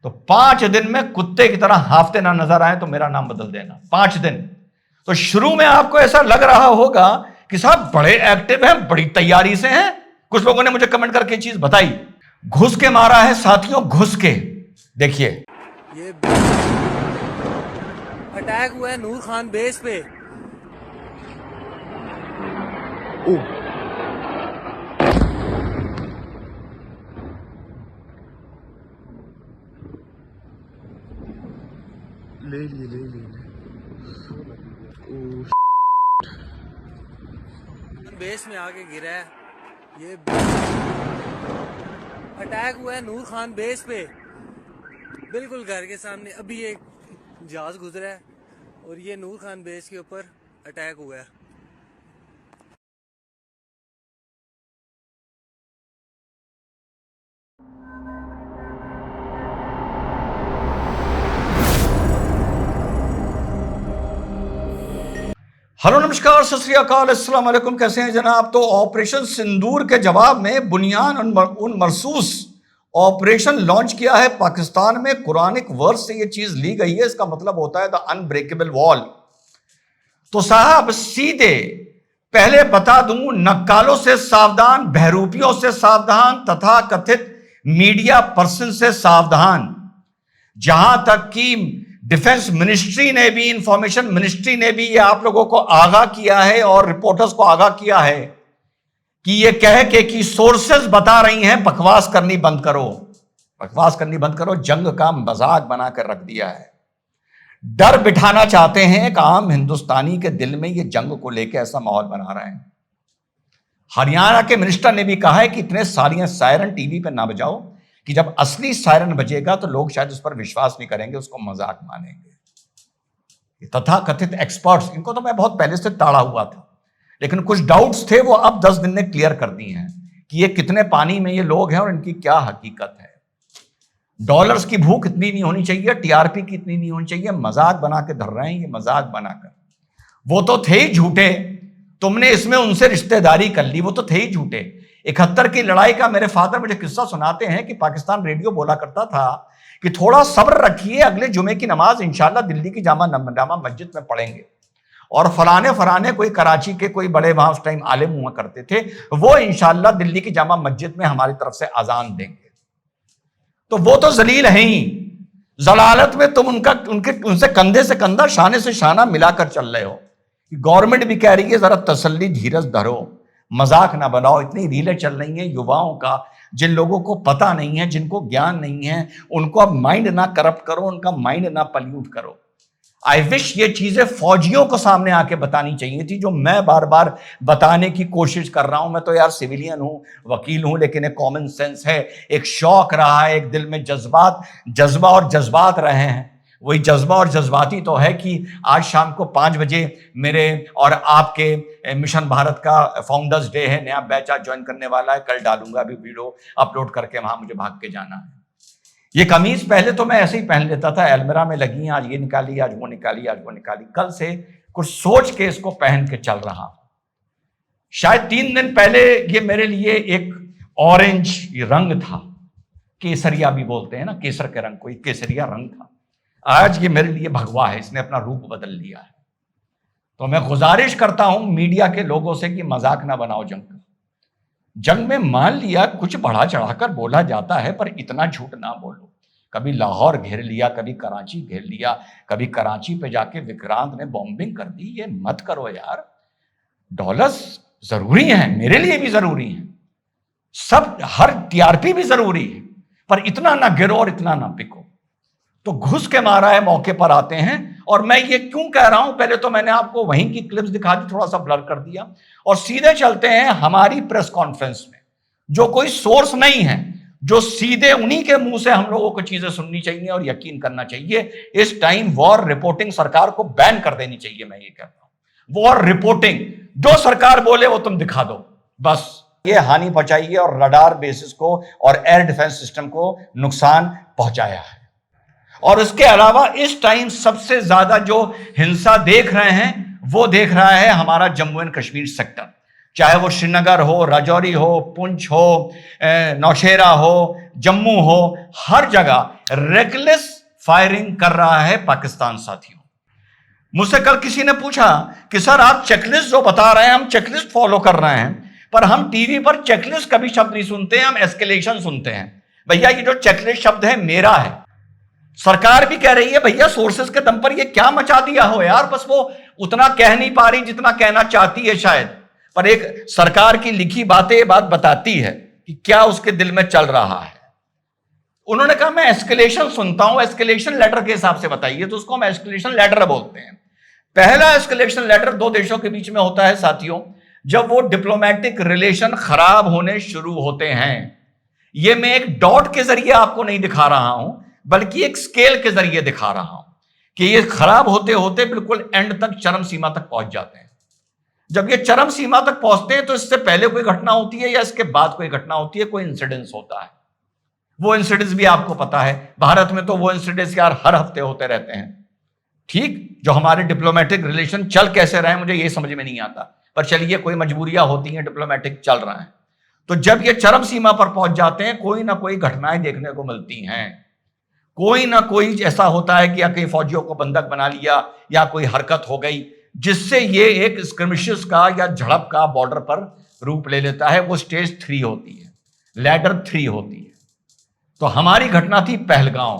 तो 5 दिन में कुत्ते की तरह हाफते ना नजर आए तो मेरा नाम बदल देना। 5 दिन। तो शुरू में आपको ऐसा लग रहा होगा कि साहब बड़े एक्टिव हैं, बड़ी तैयारी से हैं। कुछ लोगों ने मुझे कमेंट करके चीज बताई, घुस के मारा है साथियों, घुस के। देखिए ये अटैक हुआ है नूर खान बेस पे। ले लिए बेस में आके गिरा है। ये अटैक हुआ है नूर खान बेस पे, बिल्कुल घर के सामने। अभी एक जहाज गुजरा है और ये नूर खान बेस के ऊपर अटैक हुआ है। हेलो नमस्कार सत श्री अकाल अस्सलाम वालेकुम। कैसे हैं जनाब? तो ऑपरेशन सिंदूर के जवाब में बुनियान उन मरसूस ऑपरेशन लॉन्च किया है पाकिस्तान में। कुरानिक वर्स से ये चीज ली गई है। इसका मतलब होता है द अनब्रेकेबल वॉल। तो साहब सीधे पहले बता दूं, नक्कालों से सावधान, बहरूपियों से सावधान, तथा कथित मीडिया पर्सन से सावधान। जहां तक कि डिफेंस मिनिस्ट्री ने भी, इंफॉर्मेशन मिनिस्ट्री ने भी ये आप लोगों को आगाह किया है और रिपोर्टर्स को आगाह किया है कि ये कह के कि सोर्सेज बता रही हैं बकवास करनी बंद करो, बकवास करनी बंद करो। जंग का मजाक बनाकर रख दिया है। डर बिठाना चाहते हैं एक आम हिंदुस्तानी के दिल में। ये जंग को लेकर ऐसा माहौल बना रहे हैं। हरियाणा के मिनिस्टर ने भी कहा है कि इतने सारियां सायरन टीवी पे ना बजाओ, कि जब असली सायरन बजेगा तो लोग शायद उस पर विश्वास नहीं करेंगे, उसको मजाक मानेंगे। तथा कथित एक्सपर्ट्स, इनको तो मैं बहुत पहले से ताड़ा हुआ था, लेकिन कुछ डाउट्स थे, वो अब 10 दिन ने क्लियर कर दिए हैं कि ये कितने पानी में ये लोग हैं और इनकी क्या हकीकत है। डॉलर्स की भूख इतनी नहीं होनी चाहिए, टीआरपी की इतनी नहीं होनी चाहिए। मजाक बना के धर रहे हैं ये, मजाक बनाकर। वो तो थे ही झूठे, तुमने इसमें उनसे रिश्तेदारी कर ली, वो तो थे ही झूठे। 71 की लड़ाई का मेरे फादर मुझे किस्सा सुनाते हैं कि पाकिस्तान रेडियो बोला करता था कि थोड़ा सब्र रखिए, अगले जुमे की नमाज इंशाल्लाह दिल्ली की जामा मस्जिद में पढ़ेंगे। और फलाने कोई कराची के कोई बड़े वहां उस टाइम आलिम हुआ करते थे, वो इंशाल्लाह दिल्ली की जामा मस्जिद में हमारी तरफ से अजान देंगे। तो वो तो जलील है ही, जलालत में तुम उनसे कंधे से कंधा, शाने से शाना मिलाकर चल रहे हो। गवर्नमेंट भी कह रही है जरा तसल्ली धीरज धरो, मजाक ना बनाओ। इतनी रीलें चल रही हैं युवाओं का, जिन लोगों को पता नहीं है, जिनको ज्ञान नहीं है, उनको अब माइंड ना करप्ट करो, उनका माइंड ना पल्यूट करो। आई विश ये चीजें फौजियों को सामने आके बतानी चाहिए थी, जो मैं बार बार बताने की कोशिश कर रहा हूं। मैं तो यार सिविलियन हूं, वकील हूं, लेकिन एक कॉमन सेंस है, एक शौक रहा है, एक दिल में जज्बा और जज्बात रहे हैं। वही जज्बा और जज्बाती तो है कि आज शाम को 5 बजे मेरे और आपके मिशन भारत का फाउंडर्स डे है। नया बैच आज ज्वाइन करने वाला है, कल डालूंगा अभी वीडियो अपलोड करके, वहां मुझे भाग के जाना है। ये कमीज पहले तो मैं ऐसे ही पहन लेता था, एलमेरा में लगी, आज ये निकाली, आज वो निकाली, आज वो निकाली। कल से कुछ सोच के इसको पहन के चल रहा हूं। शायद 3 दिन पहले ये मेरे लिए एक ऑरेंज रंग था, केसरिया भी बोलते हैं ना, केसर के रंग को, केसरिया रंग था। आज ये मेरे लिए भगवा है, इसने अपना रूप बदल लिया है। तो मैं गुजारिश करता हूं मीडिया के लोगों से कि मजाक ना बनाओ जंग का। जंग में मान लिया कुछ बढ़ा चढ़ाकर बोला जाता है, पर इतना झूठ ना बोलो। कभी लाहौर घेर लिया, कभी कराची घेर लिया, कभी कराची पे जाके विक्रांत ने बॉम्बिंग कर दी। ये मत करो यार। डॉलर्स जरूरी हैं, मेरे लिए भी जरूरी हैं, सब हर टीआरपी भी जरूरी है, पर इतना ना गिरो और इतना ना पिको। तो घुस के मारा है, मौके पर आते हैं। और मैं ये क्यों कह रहा हूं, पहले तो मैंने आपको वहीं की क्लिप्स दिखा दी, थोड़ा सा ब्लर कर दिया, और सीधे चलते हैं हमारी प्रेस कॉन्फ्रेंस में। जो कोई सोर्स नहीं है, जो सीधे उन्हीं के मुंह से हम लोगों को चीजें सुननी चाहिए और यकीन करना चाहिए। इस टाइम वॉर रिपोर्टिंग सरकार को बैन कर देनी चाहिए। मैं ये कहता हूं, वॉर रिपोर्टिंग जो सरकार बोले वो तुम दिखा दो, बस। ये हानि पहुंचाई है और रडार बेसिस को और एयर डिफेंस सिस्टम को नुकसान पहुंचाया है। और इसके अलावा इस टाइम सबसे ज्यादा जो हिंसा देख रहे हैं, वो देख रहा है हमारा जम्मू एंड कश्मीर सेक्टर। चाहे वो श्रीनगर हो, राजौरी हो, पुंछ हो, नौशेरा हो, जम्मू हो, हर जगह रेकलेस फायरिंग कर रहा है पाकिस्तान साथियों। मुझसे कल किसी ने पूछा कि सर आप चेकलिस्ट जो बता रहे हैं, हम चेकलिस्ट फॉलो कर रहे हैं, पर हम टीवी पर चेकलिस्ट कभी शब्द नहीं सुनते हैं, हम एस्केलेशन सुनते हैं। भैया ये जो चेकलिस्ट शब्द है मेरा है, सरकार भी कह रही है भैया सोर्सेस के दम पर ये क्या मचा दिया हो यार, बस वो उतना कह नहीं पा रही जितना कहना चाहती है शायद, पर एक सरकार की लिखी बातें ये बात बताती है कि क्या उसके दिल में चल रहा है। उन्होंने कहा मैं एस्केलेशन सुनता हूं, एस्केलेशन लेटर के हिसाब से बताइए, तो उसको हम एस्केलेशन लेटर बोलते हैं। पहला एस्केलेशन लेटर दो देशों के बीच में होता है साथियों, जब वो डिप्लोमेटिक रिलेशन खराब होने शुरू होते हैं। ये मैं एक डॉट के जरिए आपको नहीं दिखा रहा हूं, बल्कि एक स्केल के जरिए दिखा रहा हूं कि ये खराब होते होते बिल्कुल एंड तक, चरम सीमा तक पहुंच जाते हैं। जब ये चरम सीमा तक पहुंचते हैं तो इससे पहले कोई घटना होती है या इसके बाद कोई घटना होती है, कोई इंसिडेंस होता है। वो इंसिडेंस भी आपको पता है, भारत में तो वो इंसिडेंस यार हर हफ्ते होते रहते हैं। ठीक, जो हमारे डिप्लोमेटिक रिलेशन चल कैसे रहे मुझे ये समझ में नहीं आता, पर चलिए कोई मजबूरियां होती हैं, डिप्लोमेटिक चल रहा है। तो जब ये चरम सीमा पर पहुंच जाते हैं, कोई ना कोई घटनाएं देखने को मिलती हैं, कोई ना कोई ऐसा होता है कि या कहीं फौजियों को बंधक बना लिया या कोई हरकत हो गई जिससे ये एक स्क्रिमिशेस का या झड़प का बॉर्डर पर रूप ले लेता है। वो स्टेज 3 होती है, लैडर 3 होती है। तो हमारी घटना थी पहलगांव।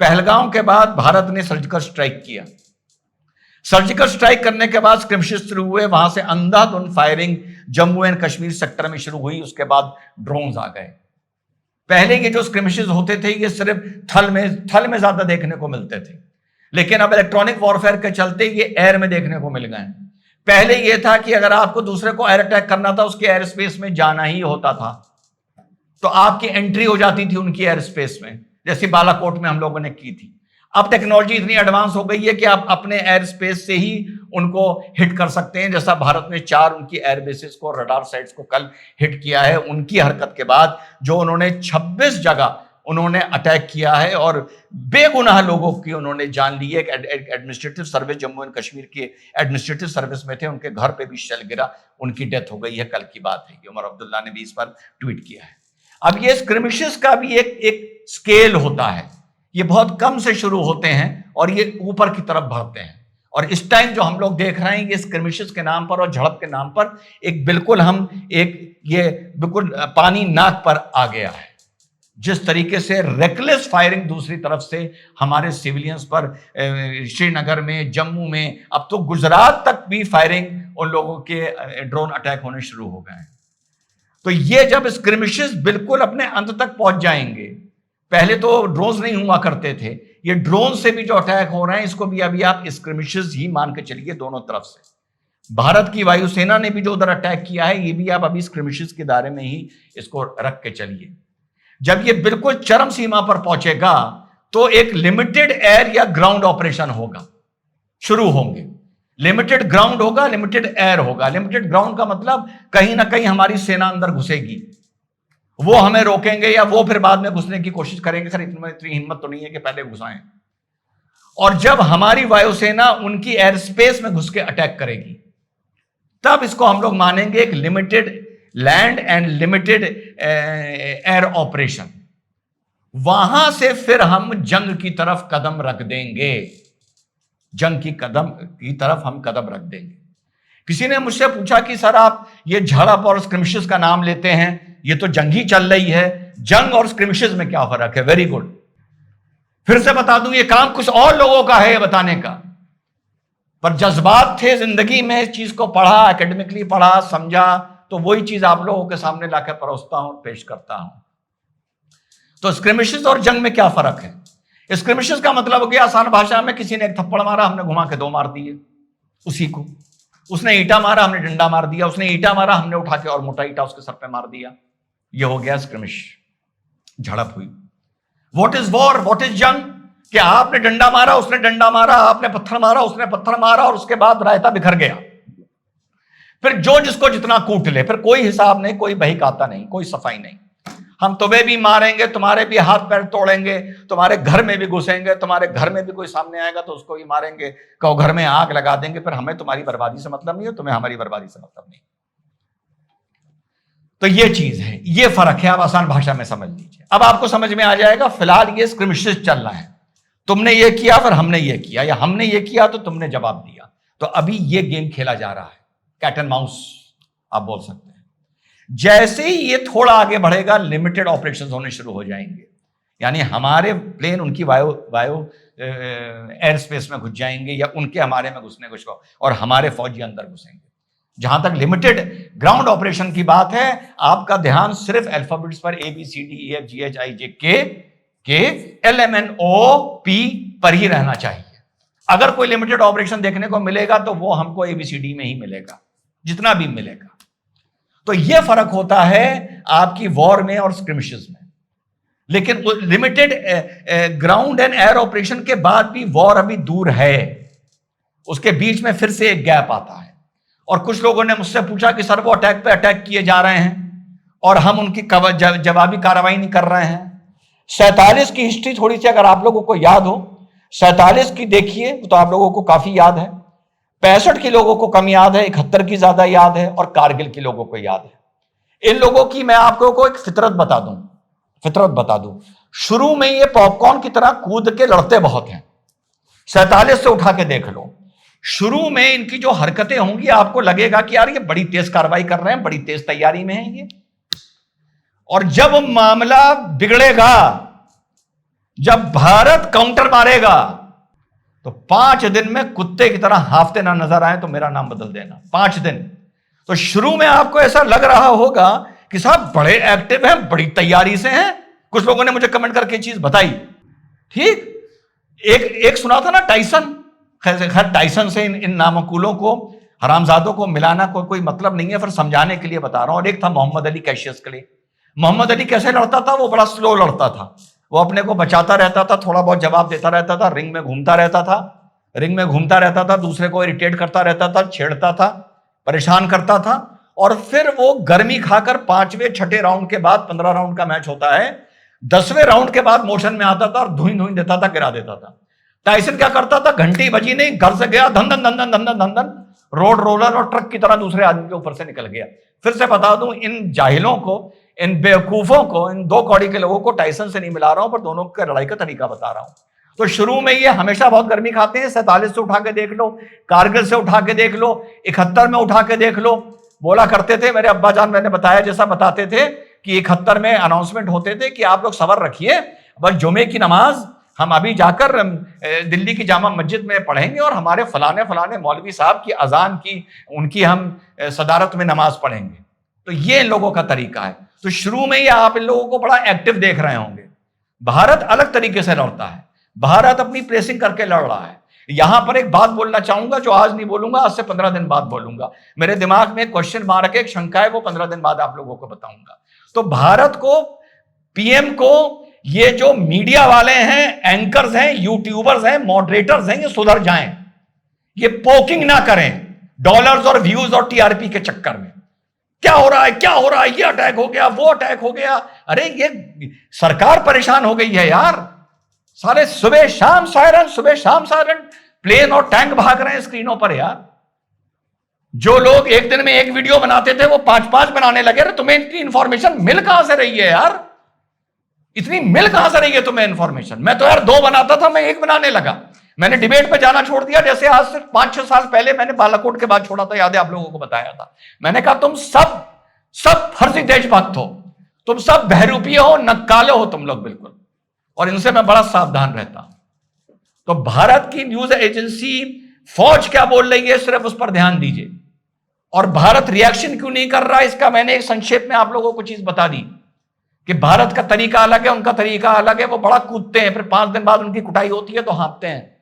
पहलगांव के बाद भारत ने सर्जिकल स्ट्राइक किया। सर्जिकल स्ट्राइक करने के बाद स्क्रिमिशेस शुरू हुए, वहां से अंधाधुंध firing Jammu and Kashmir sector में शुरू हुई। उसके बाद ड्रोन्स आ गए। पहले ये जो स्क्रिमिशेस होते थे ये सिर्फ थल में ज्यादा देखने को मिलते थे, लेकिन अब इलेक्ट्रॉनिक वॉरफेयर के चलते ये एयर में देखने को मिल गए। पहले ये था कि अगर आपको दूसरे को एयर अटैक करना था, उसके एयर स्पेस में जाना ही होता था, तो आपकी एंट्री हो जाती थी उनकी एयर स्पेस में, जैसे बालाकोट में हम लोगों ने की थी। अब टेक्नोलॉजी इतनी एडवांस हो गई है कि आप अपने एयर स्पेस से ही उनको हिट कर सकते हैं। जैसा भारत ने 4 उनकी एयर बेसिस को, रडार साइट्स को कल हिट किया है, उनकी हरकत के बाद जो उन्होंने 26 जगह उन्होंने अटैक किया है और बेगुनाह लोगों की उन्होंने जान ली है। Administrative service, Jammu and Kashmir के एडमिनिस्ट्रेटिव सर्विस में थे, उनके घर पे भी शेल गिरा, उनकी डेथ हो गई है, कल की बात है। उमर अब्दुल्ला ने भी इस पर ट्वीट किया है। अब ये स्क्रिमिशेस का भी एक स्केल होता है, ये बहुत कम से शुरू होते हैं और ये ऊपर की तरफ बढ़ते हैं। और इस टाइम जो हम लोग देख रहे हैं ये स्क्रिमिशेस के नाम पर और झड़प के नाम पर एक बिल्कुल ये बिल्कुल पानी नाक पर आ गया है। जिस तरीके से रेकलेस फायरिंग दूसरी तरफ से हमारे सिविलियंस पर श्रीनगर में, जम्मू में, अब तो गुजरात तक भी फायरिंग उन लोगों के ड्रोन अटैक होने शुरू हो गए हैं। तो ये जब स्क्रिमिशेस बिल्कुल अपने अंत तक पहुंच जाएंगे, पहले तो ड्रोन्स नहीं हुआ करते थे, ये ड्रोन से भी जो अटैक हो रहे हैं इसको भी अभी आप स्क्रिमिशेस ही मान के चलिए दोनों तरफ से। भारत की वायुसेना ने भी जो उधर अटैक किया है ये भी आप अभी स्क्रिमिशेस के दायरे में ही इसको रख के चलिए। जब ये बिल्कुल चरम सीमा पर पहुंचेगा तो एक लिमिटेड एयर या ग्राउंड ऑपरेशन होगा, शुरू होंगे। लिमिटेड ग्राउंड होगा, लिमिटेड एयर होगा। लिमिटेड ग्राउंड का मतलब कहीं ना कहीं हमारी सेना अंदर घुसेगी, वो हमें रोकेंगे या वो फिर बाद में घुसने की कोशिश करेंगे। खैर इतनी हिम्मत तो नहीं है कि पहले घुसाएं। और जब हमारी वायुसेना उनकी एयर स्पेस में घुस के अटैक करेगी तब इसको हम लोग मानेंगे एक limited land and limited air operation. वहां से फिर हम जंग की तरफ कदम रख देंगे, जंग की तरफ हम कदम रख देंगे। किसी ने मुझसे पूछा कि सर आप ये झड़प और स्क्रिमिशेस का नाम लेते हैं, ये तो जंग ही चल रही है, जंग और स्क्रिमिशेस में क्या फर्क है? वेरी गुड, फिर से बता दूं, ये काम कुछ और लोगों का है बताने का, पर जज्बात थे जिंदगी में, इस चीज को पढ़ा, एकेडमिकली पढ़ा, समझा, तो वही चीज आप लोगों के सामने लाकर परोसता हूं, पेश करता हूं। तो स्क्रिमिशेस और जंग में क्या फर्क है? स्क्रिमिशेस का मतलब हो गया आसान भाषा में, किसी ने एक थप्पड़ मारा, हमने घुमा के 2 मार दिए उसी को। उसने ईंटा मारा, हमने डंडा मार दिया। उसने ईंटा मारा, हमने उठा के और मोटा ईंटा उसके सर पे मार दिया। ये हो गया स्क्रिमिश, झड़प हुई। What is war, what is जंग? कि आपने डंडा मारा, उसने डंडा मारा, आपने पत्थर मारा, उसने पत्थर मारा, और उसके बाद रायता बिखर गया। फिर जो जिसको जितना कूट ले, फिर कोई हिसाब नहीं, कोई बहिकाता नहीं, कोई सफाई नहीं। हम तुम्हें भी मारेंगे, तुम्हारे भी हाथ पैर तोड़ेंगे, तुम्हारे घर में भी घुसेंगे, तुम्हारे घर में भी कोई सामने आएगा तो उसको भी मारेंगे, कहो घर में आग लगा देंगे। फिर हमें तुम्हारी बर्बादी से मतलब नहीं है, तुम्हें हमारी बर्बादी से मतलब नहीं। तो ये चीज है, ये फर्क है, आप आसान भाषा में समझ लीजिए। अब आपको समझ में आ जाएगा। फिलहाल ये स्क्रिमिशेस चल रहा है, तुमने ये किया फिर हमने ये किया, या हमने ये किया तो तुमने जवाब दिया। तो अभी ये गेम खेला जा रहा है, कैट एंड माउस आप बोल सकते हैं। जैसे ही ये थोड़ा आगे बढ़ेगा, लिमिटेड ऑपरेशंस होने शुरू हो जाएंगे, यानी हमारे प्लेन उनकी वायु एयर स्पेस में घुस जाएंगे, या उनके हमारे में घुसने को, और हमारे फौजी अंदर घुसेंगे। जहां तक लिमिटेड ग्राउंड ऑपरेशन की बात है, आपका ध्यान सिर्फ अल्फाबेट्स पर ABCDEFGHIJK LMNOP पर ही रहना चाहिए। अगर कोई लिमिटेड ऑपरेशन देखने को मिलेगा तो वो हमको ABCD में ही मिलेगा, जितना भी मिलेगा। तो यह फर्क होता है आपकी वॉर में और स्क्रिमिशेस में। लेकिन limited ground and air operation के बाद भी वॉर अभी दूर है, उसके बीच में फिर से एक गैप आता है। और कुछ लोगों ने मुझसे पूछा कि सर वो अटैक पे अटैक किए जा रहे हैं और हम उनकी जवाबी कार्रवाई नहीं कर रहे हैं। 47 की हिस्ट्री थोड़ी सी अगर आप लोगों को याद हो, 47 की देखिए तो आप लोगों को काफी याद है, 65 की लोगों को कम याद है, 71 की ज्यादा याद है, और कारगिल की लोगों को याद है। इन लोगों की मैं आप लोगों को एक फितरत बता दूं। शुरू में ये पॉपकॉर्न की तरह कूद के लड़ते बहुत हैं। 47 से उठा के देख लो, शुरू में इनकी जो हरकतें होंगी आपको लगेगा कि यार ये बड़ी तेज कार्रवाई कर रहे हैं, बड़ी तेज तैयारी में है ये। और जब मामला बिगड़ेगा, जब भारत काउंटर मारेगा, तो 5 दिन में कुत्ते की तरह हाफते ना नजर आए तो मेरा नाम बदल देना। 5 दिन। तो शुरू में आपको ऐसा लग रहा होगा कि साहब बड़े एक्टिव हैं, बड़ी तैयारी से हैं। कुछ लोगों ने मुझे कमेंट करके चीज बताई, ठीक। एक सुना था ना टाइसन, खैर टाइसन से इन नामकुलों को, हरामजादों को मिलाना कोई मतलब नहीं है, फिर समझाने के लिए बता रहा हूं। और एक था मोहम्मद अली कैशियस क्ले। मोहम्मद अली कैसे लड़ता था? वो बड़ा स्लो लड़ता था, वो अपने को बचाता रहता था, थोड़ा बहुत जवाब देता रहता था, रिंग में घूमता रहता था, दूसरे को इरिटेट करता रहता था, छेड़ता था, परेशान करता था, और फिर वो गर्मी खाकर 5वें 6ठे राउंड के बाद, 15 राउंड का मैच होता है, 10वें राउंड के बाद मोशन में आता था और धुई देता था, गिरा देता था। टाइसन क्या करता था? घंटी बजी नहीं, घर से गया, धन धन धन धन धन धन धन, रोड रोलर और ट्रक की तरह दूसरे आदमी के ऊपर से निकल गया। फिर से बता दूं, इन जाहिलों को, इन बेवकूफों को, इन 2 कौड़ी के लोगों को टाइसन से नहीं मिला रहा हूं, पर दोनों के लड़ाई का तरीका बता रहा हूं। तो शुरू में ये हमेशा बहुत गर्मी खाते हैं। 47 से उठा के देख लो, कारगिल से उठा के देख लो, 71 में उठा के देख लो। बोला करते थे मेरे अब्बा जान, मैंने बताया जैसा बताते थे कि 71 में अनाउंसमेंट होते थे कि आप लोग सबर रखिए, बस जुमे की नमाज हम अभी जाकर दिल्ली की जामा मस्जिद में पढ़ेंगे और हमारे फलाने फलाने मौलवी साहब की अजान की, उनकी हम सदारत में नमाज पढ़ेंगे। तो ये इन लोगों का तरीका है। तो शुरू में ही आप इन लोगों को बड़ा एक्टिव देख रहे होंगे। भारत अलग तरीके से लड़ता है, भारत अपनी प्रेसिंग करके लड़ रहा है। यहां पर एक बात बोलना चाहूंगा जो आज नहीं बोलूंगा, आज से 15 दिन बाद बोलूंगा। मेरे दिमाग में एक क्वेश्चन मार्क है, एक शंका है, वो 15 दिन बाद आप लोगों को बताऊंगा। तो भारत को, पीएम को, ये जो मीडिया वाले हैं, एंकर्स हैं, यूट्यूबर्स हैं, मॉडरेटर्स हैं, ये सुधर जाएं, ये पोकिंग ना करें डॉलर्स और व्यूज और टीआरपी के चक्कर में। क्या हो रहा है, ये अटैक हो गया, वो अटैक हो गया। अरे ये सरकार परेशान हो गई है यार, सारे सुबह शाम सायरन, प्लेन और टैंक भाग रहे हैं स्क्रीनों पर यार। जो लोग एक दिन में एक वीडियो बनाते थे वो 5-5 बनाने लगे। अरे तुम्हें इतनी इंफॉर्मेशन मिल कहां से रही है यार? इतनी मिल कहां से रही है तुम्हें इंफॉर्मेशन? मैं तो यार 2 बनाता था, मैं 1 बनाने लगा। मैंने डिबेट पे जाना छोड़ दिया। जैसे आज से 5-6 साल पहले मैंने बालाकोट के बाद छोड़ा था, याद है आप लोगों को बताया था। मैंने कहा तुम सब फर्जी देशभक्त हो, तुम सब बहरूपीय हो, नक्काले हो तुम लोग बिल्कुल, और इनसे मैं बड़ा सावधान रहता हूं। तो भारत की न्यूज एजेंसी फौज क्या बोल रही है, सिर्फ उस पर ध्यान दीजिए। और भारत रिएक्शन क्यों नहीं कर रहा, इसका मैंने एक संक्षेप में आप लोगों को चीज बता दी कि भारत का तरीका अलग है, उनका तरीका अलग है। वो बड़ा कूदते हैं, फिर 5 दिन बाद उनकी कुटाई होती है तो हाँपते हैं।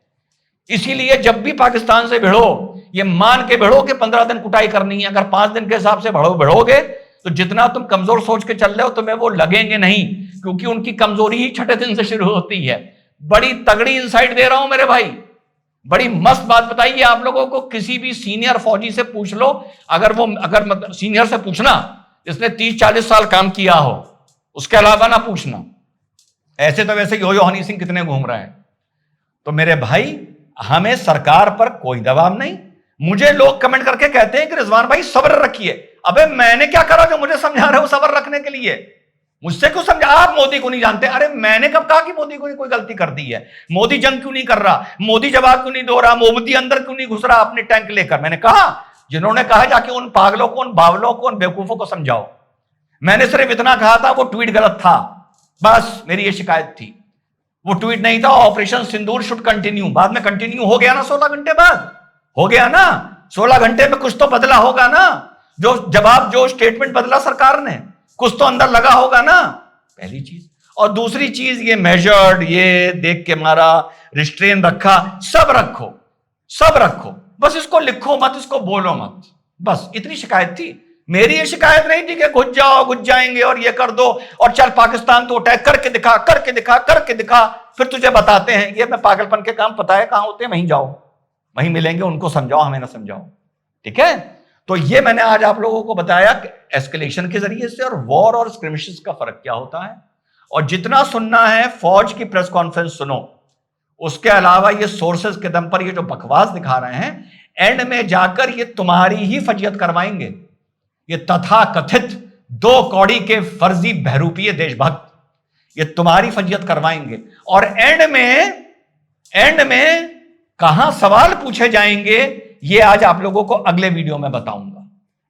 इसीलिए जब भी पाकिस्तान से भिड़ो, ये मान के भिड़ो कि 15 दिन कुटाई करनी है। अगर 5 दिन के हिसाब से भिड़ोगे तो जितना तुम कमजोर सोच के चल रहे हो तुम्हें वो लगेंगे नहीं, क्योंकि उनकी कमजोरी ही 6ठे दिन से शुरू होती है। बड़ी तगड़ी इंसाइट दे रहा हूं मेरे भाई, बड़ी मस्त बात बताइए आप लोगों को। किसी भी सीनियर फौजी से पूछ लो, अगर सीनियर से पूछना जिसने 30-40 साल काम किया हो, उसके अलावा ना पूछना। ऐसे तो वैसे यो हनी सिंह कितने घूम रहे हैं। तो मेरे भाई, हमें सरकार पर कोई दबाव नहीं, मुझे लोग कमेंट करके कहते हैं कि रिजवान भाई सब्र रखिए। अबे मैंने क्या करा जो मुझे समझा रहे हो सब्र रखने के लिए? मुझसे क्यों समझा? आप मोदी को नहीं जानते। अरे मैंने कब कहा कि मोदी को कोई गलती कर दी है? मोदी जंग क्यों नहीं कर रहा? मोदी जवाब क्यों नहीं दो रहा? मोदी अंदर क्यों नहीं घुस रहा अपने टैंक लेकर? मैंने कहा जिन्होंने कहा जाके उन पागलों को, उन बावलों को, उन बेवकूफों को समझाओ। मैंने सिर्फ इतना कहा था वो ट्वीट गलत था, बस मेरी ये शिकायत थी। वो ट्वीट नहीं था ऑपरेशन सिंदूर शुड कंटिन्यू। बाद में कंटिन्यू हो गया ना, 16 घंटे बाद हो गया ना। 16 घंटे में कुछ तो बदला होगा ना, जो जवाब, जो स्टेटमेंट बदला सरकार ने, कुछ तो अंदर लगा होगा ना, पहली चीज। और दूसरी चीज, ये मेजर्ड, ये देख के मारा, रिस्ट्रेन रखा, सब रखो, सब रखो, बस इसको लिखो मत, इसको बोलो मत, बस इतनी शिकायत थी। मेरी ये शिकायत नहीं थी कि घुस जाओ, घुस जाएंगे और ये कर दो और चल पाकिस्तान तो अटैक करके दिखा, करके दिखा, करके दिखा, फिर तुझे बताते हैं। ये मैं पागलपन के काम पता है कहां होते हैं, वहीं जाओ, वहीं मिलेंगे, उनको समझाओ, हमें ना समझाओ, ठीक है। तो ये मैंने आज आप लोगों को बताया कि एस्केलेशन के जरिए से और वॉर और स्क्रिमिशेस का फर्क क्या होता है। और जितना सुनना है फौज की प्रेस कॉन्फ्रेंस सुनो, उसके अलावा ये सोर्सेस के दम पर ये जो बकवास दिखा रहे हैं, एंड में जाकर ये तुम्हारी ही फजियत करवाएंगे। ये तथा कथित 2 कौड़ी के फर्जी बहरूपीय देशभक्त ये तुम्हारी फजियत करवाएंगे। और एंड में कहां सवाल पूछे जाएंगे, ये आज आप लोगों को अगले वीडियो में बताऊंगा।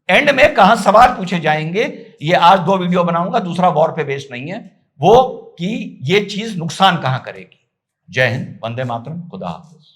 एंड में कहां सवाल पूछे जाएंगे, ये आज 2 वीडियो बनाऊंगा, दूसरा वॉर पे बेस्ड नहीं है, वो कि ये चीज नुकसान कहां करेगी। जय हिंद, वंदे मातरम, खुदा हाफिज।